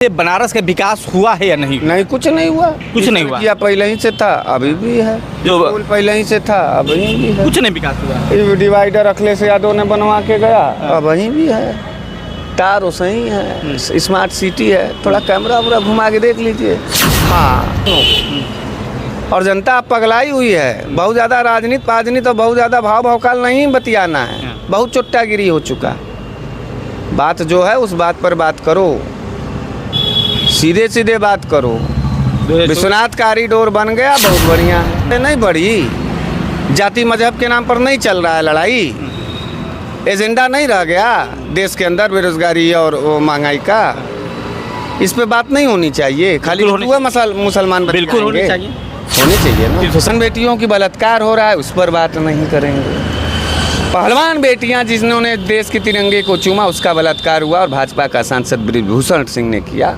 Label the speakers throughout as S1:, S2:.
S1: से बनारस का विकास हुआ है या नहीं?
S2: नहीं, कुछ नहीं हुआ।
S1: कुछ नहीं हुआ।
S2: या पहले ही से था, अभी भी है।
S1: जो
S2: पुल पहले ही से था, अभी भी है।
S1: कुछ नहीं विकास हुआ।
S2: ये डिवाइडर अखिलेश यादव ने बनवा के गया, अब वहीं भी है। तार सही है, स्मार्ट सिटी है। थोड़ा कैमरा वैमरा घुमा के देख लीजिए। हाँ, और जनता पगलाई हुई है। बहुत ज़्यादा राजनीति तो बहुत ज़्यादा भाव भौकाल नहीं बतियाना है। बहुत चुट्टागिरी हो चुका। बात जो है उस बात पर बात करो, सीधे सीधे बात करो। विश्वनाथ कॉरिडोर बन गया, बहुत बढ़िया है। नहीं बढ़ी, जाति मजहब के नाम पर नहीं चल रहा है लड़ाई। एजेंडा नहीं रह गया देश के अंदर बेरोजगारी और महंगाई का। इस पे बात नहीं होनी चाहिए। खाली हुआ मुसलमान
S1: बिल्कुल होनी चाहिए
S2: ना। हुसन बेटियों की बलात्कार हो रहा है, उस पर बात नहीं करेंगे। पहलवान बेटियां जिन्होंने देश के तिरंगे को चूमा, उसका बलात्कार हुआ और भाजपा का सांसद बृजभूषण सिंह ने किया,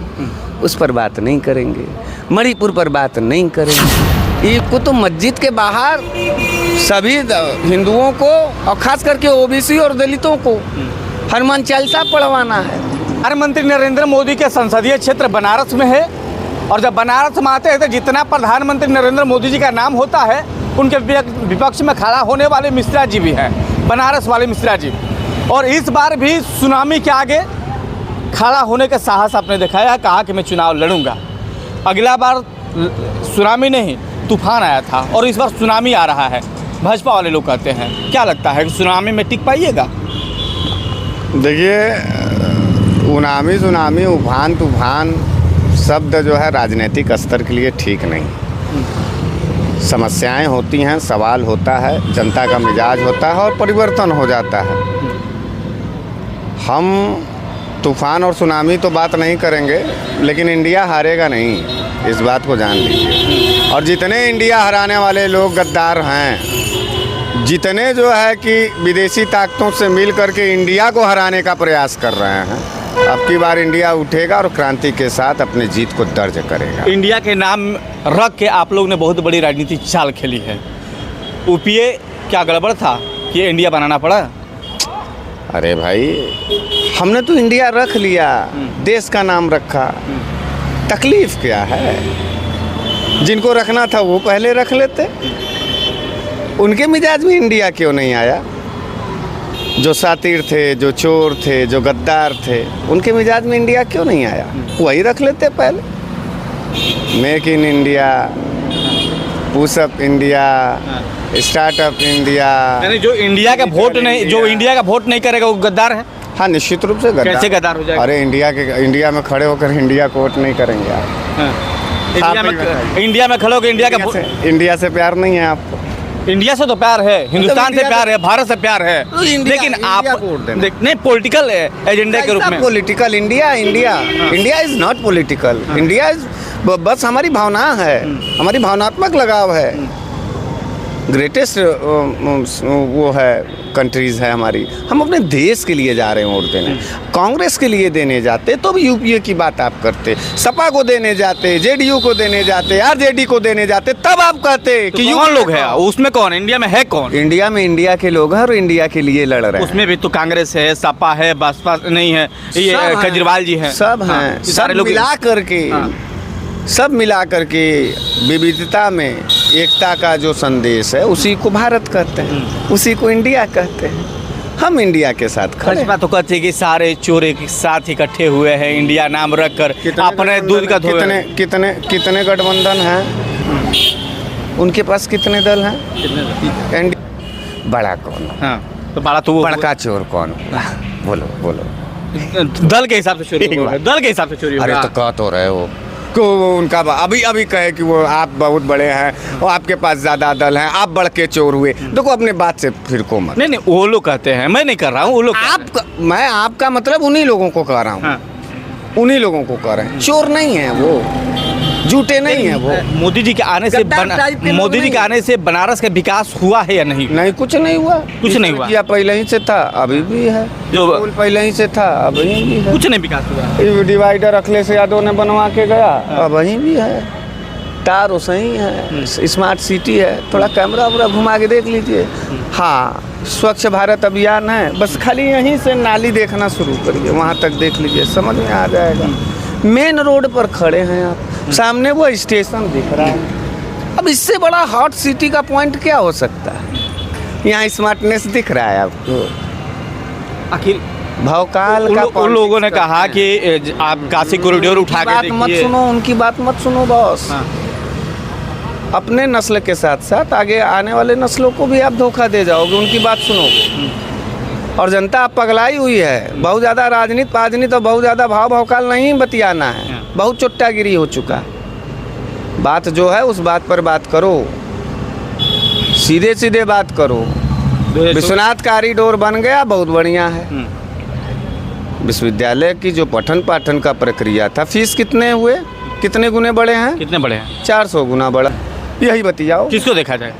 S2: उस पर बात नहीं करेंगे। मणिपुर पर बात नहीं करेंगे। ये को तो मस्जिद के बाहर सभी हिंदुओं को और खास करके ओबीसी और दलितों को हनुमान चालीसा पढ़वाना है।
S1: प्रधानमंत्री नरेंद्र मोदी के संसदीय क्षेत्र बनारस में है, और जब बनारस में आते हैं तो जितना प्रधानमंत्री नरेंद्र मोदी जी का नाम होता है, उनके विपक्ष में खड़ा होने वाले मिश्रा जी भी हैं, बनारस वाले मिश्रा जी। और इस बार भी सुनामी के आगे खड़ा होने का साहस आपने दिखाया, कहा कि मैं चुनाव लड़ूंगा। अगला बार सुनामी नहीं तूफान आया था, और इस बार सुनामी आ रहा है। भाजपा वाले लोग कहते हैं, क्या लगता है कि सुनामी में टिक पाइएगा?
S2: देखिए, सुनामी उफान तूफान शब्द जो है राजनीतिक स्तर के लिए ठीक नहीं। समस्याएं होती हैं, सवाल होता है, जनता का मिजाज होता है और परिवर्तन हो जाता है। हम तूफान और सुनामी तो बात नहीं करेंगे, लेकिन इंडिया हारेगा नहीं, इस बात को जान लीजिए। और जितने इंडिया हराने वाले लोग गद्दार हैं, जितने जो है कि विदेशी ताकतों से मिल करके इंडिया को हराने का प्रयास कर रहे हैं, अब की बार इंडिया उठेगा और क्रांति के साथ अपनी जीत को दर्ज करेगा।
S1: इंडिया के नाम रख के आप लोग ने बहुत बड़ी राजनीतिक चाल खेली है। यूपीए क्या गड़बड़ था कि इंडिया बनाना पड़ा?
S2: अरे भाई, हमने तो इंडिया रख लिया, देश का नाम रखा, तकलीफ क्या है? जिनको रखना था वो पहले रख लेते। उनके मिजाज में इंडिया क्यों नहीं आया? जो सातिर थे, जो चोर थे, जो गद्दार थे, उनके मिजाज में इंडिया क्यों नहीं आया? वही रख लेते पहले। Make in India, push up India, startup India.
S1: यानी जो इंडिया का वोट नहीं करेगा वो गद्दार है?
S2: हाँ, निश्चित रूप से गद्दार।
S1: कैसे गद्दार हो जाएगा?
S2: अरे इंडिया में खड़े होकर इंडिया को वोट नहीं करेंगे आप।
S1: इंडिया में खड़े होकर
S2: इंडिया से प्यार नहीं है आपको?
S1: इंडिया से तो प्यार है, हिंदुस्तान से प्यार है, भारत से प्यार है, लेकिन आप नहीं पॉलिटिकल एजेंडा के रूप में।
S2: Political India is not political. India is बस हमारी भावना है, हमारी भावनात्मक लगाव है। ग्रेटेस्ट वो है कंट्रीज़ है हमारी। हम अपने देश के लिए जा रहे हैं वोट देने। कांग्रेस के लिए देने जाते तो भी यूपीए की बात आप करते, सपा को देने जाते, जेडीयू को देने जाते, आरजेडी को देने जाते, तब आप कहते कि
S1: तो कौन लोग हैं उसमें? कौन इंडिया में है? कौन
S2: इंडिया में इंडिया के लोग हैं और इंडिया के लिए लड़ रहे हैं।
S1: उसमें भी तो कांग्रेस है, सपा है, बसपा नहीं है, ये केजरीवाल जी हैं,
S2: सब हैं। सब मिला करके सब मिला करके विविधता में एकता का जो संदेश है, उसी को भारत कहते हैं, उसी को इंडिया कहते हैं। हम इंडिया के साथ खड़े।
S1: तो कहते हैं कि सारे चोर एक साथ इकट्ठे हुए हैं, इंडिया नाम रख कर अपने दूध का
S2: कितने गठबंधन हैं उनके पास? कितने दल हैं? बड़ा कौन?
S1: हाँ, तो बड़ा तो वो
S2: बड़का चोर कौन? बोलो।
S1: दल के हिसाब से चोरी होगा। दल के हिसाब से चोरी होगा।
S2: अरे तो कह तो रहे हो को उनका अभी कहे कि वो आप बहुत बड़े हैं और आपके पास ज़्यादा दल हैं, आप बढ़ के चोर हुए। देखो, अपने बात से फिर को मत।
S1: नहीं, वो लोग कहते हैं, मैं नहीं कर रहा हूँ, वो लोग।
S2: मैं आपका मतलब उन्हीं लोगों को कह रहा हूँ। हाँ। उन्हीं लोगों को कह रहे हैं। चोर नहीं है वो, झूठे नहीं है वो।
S1: मोदी जी के आने से बनारस का विकास हुआ है या नहीं?
S2: नहीं, कुछ नहीं हुआ।
S1: कुछ नहीं हुआ।
S2: या पहले ही से था, अभी भी है। जो पुल पहले ही से था, अभी भी है।
S1: कुछ नहीं विकास हुआ।
S2: ये डिवाइडर अखिलेश यादव ने बनवा के गया, अब वहीं भी है। तार सही है, स्मार्ट सिटी है। थोड़ा कैमरा वैमरा घुमा के देख लीजिए। हाँ, स्वच्छ भारत अभियान है, बस खाली यहीं से नाली देखना शुरू करिए, वहाँ तक देख लीजिए, समझ में आ जाएगा। मेन रोड पर खड़े हैं आप, सामने वो स्टेशन दिख रहा है। अब इससे बड़ा हॉट सिटी का पॉइंट क्या हो सकता है? यहाँ स्मार्टनेस दिख रहा है आपको?
S1: अखिल
S2: भौकाल का
S1: उन लोगों ने कहा कि आप काशी कॉरिडोर उठा के
S2: बात मत
S1: देखिए।
S2: सुनो, उनकी बात मत सुनो बॉस।
S1: हाँ।
S2: अपने नस्ल के साथ साथ आगे आने वाले नस्लों को भी आप धोखा दे जाओगे, उनकी बात सुनोगे। और जनता अब पगलाई हुई है। बहुत ज़्यादा राजनीति तो बहुत ज़्यादा भाव भौकाल नहीं बतियाना है, बहुत चुट्टागिरी हो चुका है। बात जो है उस बात पर बात करो, सीधे सीधे बात करो। विश्वनाथ कॉरिडोर बन गया, बहुत बढ़िया है। विश्वविद्यालय की जो पठन पाठन का प्रक्रिया था, फीस कितने हुए, कितने गुने बढ़े हैं?
S1: कितने बड़े हैं?
S2: 400 गुना बढ़ा। यही बतियाओ।
S1: किसको देखा जाए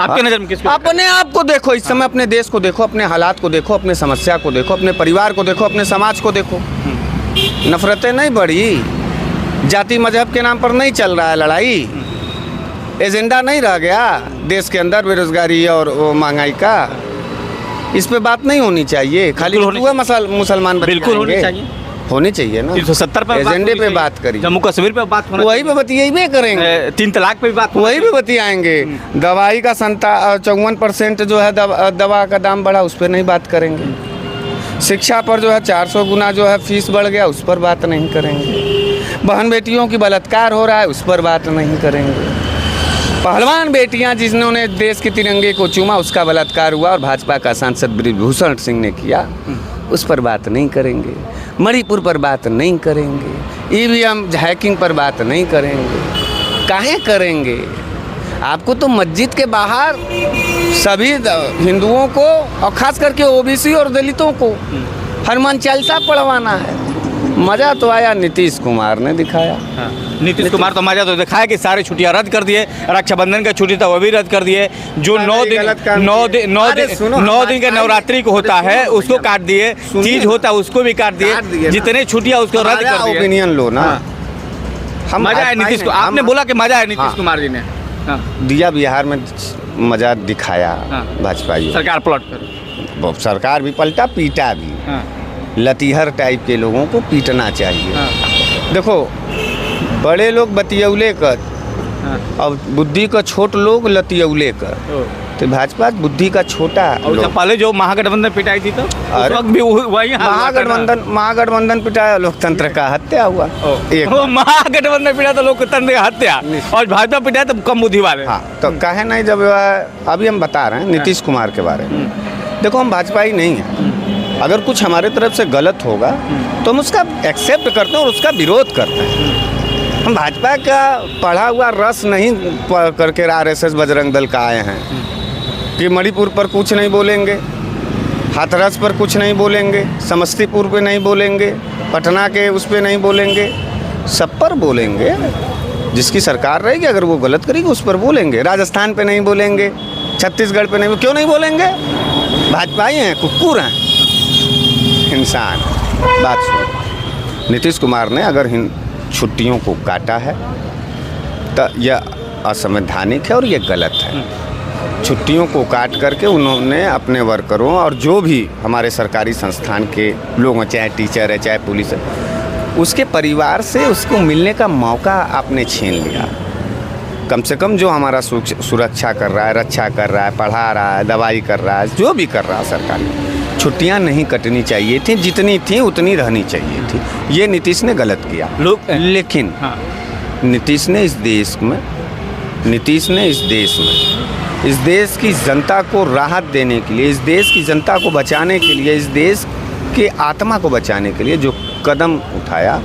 S1: आपके नज़र में? किसको?
S2: अपने आप को देखो, इस समय अपने देश को देखो, अपने हालात को देखो, अपने समस्या को देखो, अपने परिवार को देखो, अपने समाज को देखो। नफरतें नहीं बढ़ी, जाति मजहब के नाम पर नहीं चल रहा है लड़ाई, एजेंडा नहीं रह गया देश के अंदर बेरोजगारी और महंगाई का। इस पे बात नहीं होनी चाहिए, खाली मुसलमान
S1: बिल्कुल होनी चाहिए,
S2: होनी चाहिए ना।
S1: 370 पे
S2: एजेंडे पे बात करिए,
S1: जम्मू कश्मीर पे बात होना,
S2: वही पे बतियाइबे करेंगे।
S1: 3 तलाक पे भी बात,
S2: वही पे बतियाएंगे। दवाई का 54% जो है दवा का दाम बढ़ा, उस पर नहीं बात करेंगे। शिक्षा पर जो है 400 गुना जो है फीस बढ़ गया, उस पर बात नहीं करेंगे। बहन बेटियों की बलात्कार हो रहा है, उस पर बात नहीं करेंगे। पहलवान बेटियां जिन्होंने देश के तिरंगे को चूमा, उसका बलात्कार हुआ और भाजपा का सांसद ब्रिजभूषण सिंह ने किया, उस पर बात नहीं करेंगे। मणिपुर पर बात नहीं करेंगे। ईवीएम हैकिंग पर बात नहीं करेंगे। काहे करेंगे? आपको तो मस्जिद के बाहर सभी हिंदुओं को और खास करके ओबीसी और दलितों को हनुमान चालीसा पढ़वाना है। मज़ा तो आया नीतीश कुमार ने दिखाया।
S1: नीतीश कुमार तो मजा तो दिखाया कि सारी छुट्टियां रद्द कर दिए, रक्षाबंधन का छुट्टी था वो भी रद्द कर दिए, जो 9 दिन का नवरात्रि को होता है उसको काट दिए, तीज होता है उसको भी काट दिए, जितने छुट्टियां उसको रद्द कर दिए।
S2: ओपिनियन लो ना। हम
S1: मजा है नीतीश को, आपने बोला कि मजा है नीतीश कुमार जी ने
S2: दिया, बिहार में मजा दिखाया भाजपा
S1: सरकार पलट कर।
S2: सरकार भी पलटा, पीटा भी। लतीहर टाइप के लोगों को पीटना चाहिए। देखो बड़े लोग बतियौले कर और बुद्धि का छोट लोग लतियौले कर, तो भाजपा बुद्धि का छोटा।
S1: और पहले जो महागठबंधन पिटाई थी तो उस वक्त भी वही
S2: महागठबंधन पिटाया, लोकतंत्र का हत्या हुआ।
S1: महागठबंधन पिटाया तो लोकतंत्र का हत्या, और भाजपा पिटाया तो कम बुद्धि वाले।
S2: हाँ, तो कहे नहीं, जब अभी हम बता रहे हैं नीतीश कुमार के बारे में। देखो हम भाजपा ही नहीं है, अगर कुछ हमारे तरफ से गलत होगा तो हम उसका एक्सेप्ट करते हैं और उसका विरोध करते हैं। हम भाजपा का पढ़ा हुआ रस नहीं करके RSS बजरंग दल का आए हैं कि मणिपुर पर कुछ नहीं बोलेंगे, हाथरस पर कुछ नहीं बोलेंगे, समस्तीपुर पे नहीं बोलेंगे, पटना के उस पर नहीं बोलेंगे, सब पर बोलेंगे। जिसकी सरकार रहेगी अगर वो गलत करेगी उस पर बोलेंगे। राजस्थान पे नहीं बोलेंगे, छत्तीसगढ़ पे नहीं, क्यों नहीं बोलेंगे? भाजपा ही हैं, कुकुर हैं, इंसान। बात सुनो, नीतीश कुमार ने अगर छुट्टियों को काटा है तो यह असंवैधानिक है और ये गलत है। छुट्टियों को काट करके उन्होंने अपने वर्करों और जो भी हमारे सरकारी संस्थान के लोग हैं, चाहे टीचर है चाहे पुलिस है, उसके परिवार से उसको मिलने का मौका आपने छीन लिया। कम से कम जो हमारा सुरक्षा कर रहा है, रक्षा कर रहा है, पढ़ा रहा है, दवाई कर रहा है, जो भी कर रहा है सरकार, छुट्टियां नहीं कटनी चाहिए थी, जितनी थी उतनी रहनी चाहिए थी। ये नीतीश ने गलत किया। लेकिन नीतीश ने इस देश की जनता को राहत देने के लिए, इस देश की जनता को बचाने के लिए, इस देश के आत्मा को बचाने के लिए जो कदम उठाया,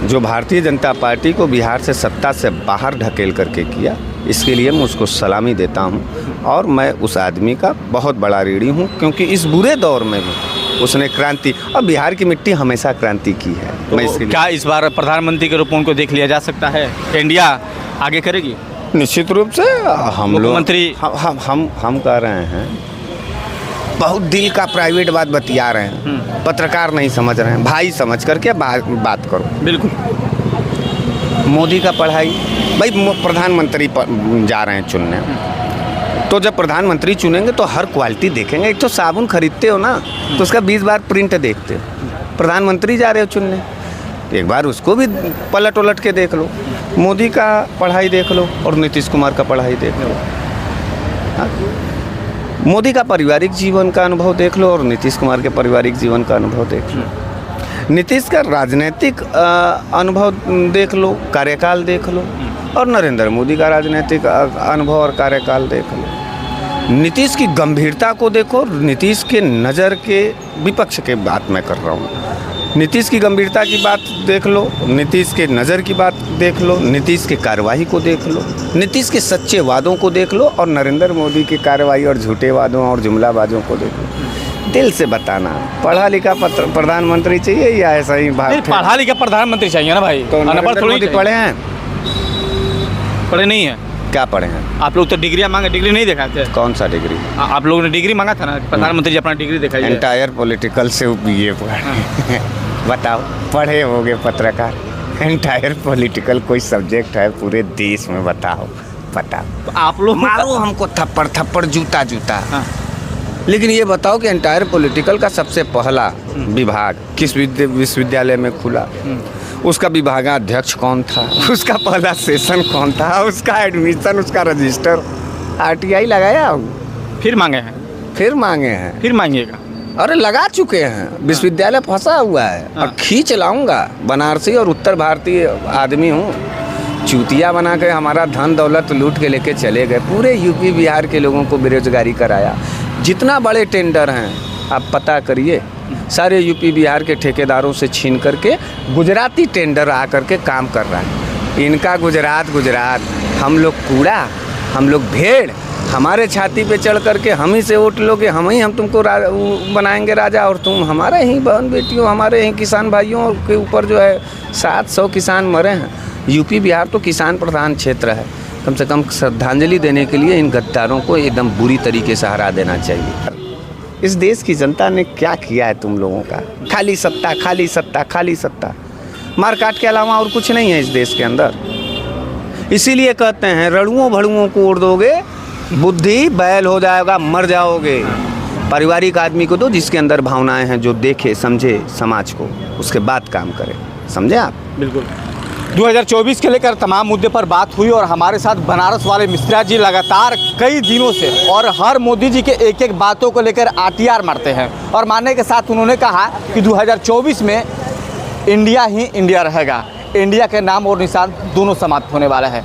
S2: जो भारतीय जनता पार्टी को बिहार से सत्ता से बाहर ढकेल करके किया, इसके लिए मैं उसको सलामी देता हूं। और मैं उस आदमी का बहुत बड़ा ऋणी हूं, क्योंकि इस बुरे दौर में भी उसने क्रांति, और बिहार की मिट्टी हमेशा क्रांति की है।
S1: तो
S2: मैं इसके
S1: क्या इस बार प्रधानमंत्री के रूप में उनको देख लिया जा सकता है? इंडिया आगे करेगी
S2: निश्चित रूप से। हम लोग
S1: मुख्यमंत्री
S2: हम कह रहे हैं, बहुत दिल का प्राइवेट बात बतिया रहे हैं, पत्रकार नहीं समझ रहे हैं, भाई समझ करके बात करो।
S1: बिल्कुल।
S2: मोदी का पढ़ाई, भाई प्रधानमंत्री जा रहे हैं चुनने, तो जब प्रधानमंत्री चुनेंगे तो हर क्वालिटी देखेंगे। एक तो साबुन खरीदते हो ना, तो उसका 20 बार प्रिंट देखते हो। प्रधानमंत्री जा रहे हो चुनने, एक बार उसको भी पलट उलट के देख लो। मोदी का पढ़ाई देख लो और नीतीश कुमार का पढ़ाई देख लो। हाँ? मोदी का पारिवारिक जीवन का अनुभव देख लो और नीतीश कुमार के पारिवारिक जीवन का अनुभव देख लो। नीतीश का राजनीतिक अनुभव देख लो, कार्यकाल देख लो, और नरेंद्र मोदी का राजनीतिक अनुभव और कार्यकाल देख लो। नीतीश की गंभीरता को देखो, नीतीश के नज़र के विपक्ष के बात मैं कर रहा हूँ। नीतीश की गंभीरता की बात देख लो, नीतीश के नज़र की बात देख लो, नीतीश की कार्रवाई को देख लो, नीतीश के सच्चे वादों को देख लो, और नरेंद्र मोदी की कार्रवाई और झूठे वादों और जुमलाबाजों को देख लो। दिल से बताना, पढ़ा लिखा प्रधानमंत्री चाहिए या ऐसा ही भाग?
S1: पढ़ा लिखा प्रधानमंत्री चाहिए ना भाई।
S2: तो नरेंद्र मोदी पढ़े हैं?
S1: पढ़े नहीं है।
S2: क्या पढ़े हैं?
S1: आप लोग तो डिग्रियाँ मांगे, डिग्री नहीं दिखाते।
S2: कौन सा डिग्री?
S1: आप लोगों ने डिग्री मांगा था ना, प्रधानमंत्री जी अपना डिग्री दिखाइए।
S2: एंटायर पॉलिटिकल से BA पढ़े। बताओ, पढ़े होगे पत्रकार? एंटायर पॉलिटिकल कोई सब्जेक्ट है पूरे देश में? बताओ।
S1: तो आप लोग
S2: मारो हमको थप्पड़ थप्पड़, जूता जूता।
S1: हाँ।
S2: लेकिन ये बताओ कि एंटायर पॉलिटिकल का सबसे पहला विभाग किस विश्वविद्यालय में खुला? उसका विभागाध्यक्ष कौन था? उसका पहला सेशन कौन था? उसका एडमिशन, उसका रजिस्टर RTI लगाया?
S1: फिर मांगे हैं?
S2: फिर मांगे हैं?
S1: फिर मांगिएगा?
S2: अरे लगा चुके हैं। विश्वविद्यालय फंसा हुआ है और खींच लाऊंगा। बनारसी और उत्तर भारतीय आदमी हूँ। चूतिया बना के हमारा धन दौलत लूट के लेके चले गए। पूरे यूपी बिहार के लोगों को बेरोजगारी कराया। जितना बड़े टेंडर हैं आप पता करिए, सारे यूपी बिहार के ठेकेदारों से छीन करके गुजराती टेंडर आ करके काम कर रहा है। इनका गुजरात, हम लोग कूड़ा, हम लोग भेड़। हमारे छाती पे चढ़ करके हम ही से वोट लोगे, हम तुमको बनाएंगे राजा, और तुम हमारे ही बहन बेटियों, हमारे ही किसान भाइयों के ऊपर जो है 700 किसान मरे हैं। यूपी बिहार तो किसान प्रधान क्षेत्र है। कम से कम श्रद्धांजलि देने के लिए इन गद्दारों को एकदम बुरी तरीके से हरा देना चाहिए। इस देश की जनता ने क्या किया है तुम लोगों का? खाली सत्ता, खाली सत्ता, खाली सत्ता। मारकाट के अलावा और कुछ नहीं है इस देश के अंदर। इसीलिए कहते हैं रड़ुओं भड़ुओं को उड़ दोगे, बुद्धि बैल हो जाएगा, मर जाओगे। पारिवारिक आदमी को दो जिसके अंदर भावनाएं हैं, जो देखे समझे समाज को, उसके बाद काम करे। समझे आप?
S1: बिल्कुल। 2024 के लेकर तमाम मुद्दे पर बात हुई और हमारे साथ बनारस वाले मिश्रा जी लगातार कई दिनों से और हर मोदी जी के एक एक बातों को लेकर RTR मारते हैं, और मानने के साथ उन्होंने कहा कि 2024 में इंडिया ही इंडिया रहेगा। इंडिया के नाम और निशान दोनों समाप्त होने वाला है।